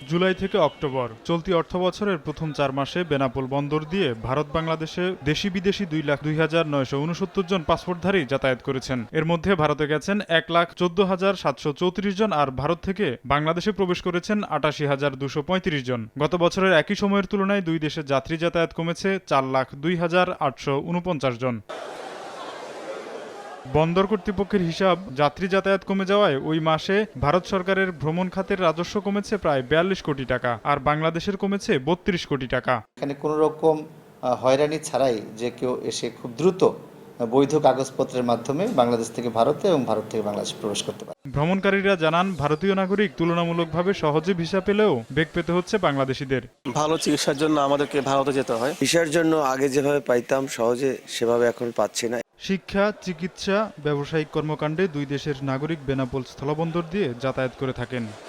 জুলাই থেকে অক্টোবর চলতি অর্থবছরের প্রথম ৪ মাসে বেনাপোল বন্দর দিয়ে ভারত বাংলাদেশে দেশি বিদেশি ২,০২,৯৬৯ জন পাসপোর্টধারী যাতায়াত করেছেন। এর মধ্যে ভারতে গেছেন ১,১৪,৭৩৪ জন আর ভারত থেকে বাংলাদেশে প্রবেশ করেছেন ৮৮,২৩৫ জন। গত বছরের একই সময়ের তুলনায় দুই দেশের যাত্রী যাতায়াত কমেছে ৪,০২,৮৪৯ জন। বন্দর কর্তৃপক্ষের হিসাব, যাত্রী যাতায়াত কমে যাওয়ায় ওই মাসে ভারত সরকারের ভ্রমণ খাতের রাজস্ব কমেছে প্রায় ৪২ কোটি টাকা আর বাংলাদেশের কমেছে ৩২ কোটি টাকা। এখানে কোনো রকম হয়রানি ছাড়াই যে কেউ এসে খুব দ্রুত বৈধ কাগজপত্রের মাধ্যমে বাংলাদেশ থেকে ভারতে এবং ভারত থেকে বাংলাদেশে প্রবেশ করতে পারে। ভ্রমণকারীরা জানান, ভারতীয় নাগরিক তুলনামূলকভাবে সহজে ভিসা পেলেও বেগ পেতে হচ্ছে বাংলাদেশিদের। ভালো চিকিৎসার জন্য আমাদেরকে ভারতে যেতে হয়। ভিসার জন্য আগে যেভাবে পাইতাম সহজে সেভাবে এখন পাচ্ছি না। শিক্ষা, চিকিৎসা, ব্যবসায়িক কর্মকাণ্ডে দুই দেশের নাগরিক বেনাপোল স্থলবন্দর দিয়ে যাতায়াত করে থাকেন।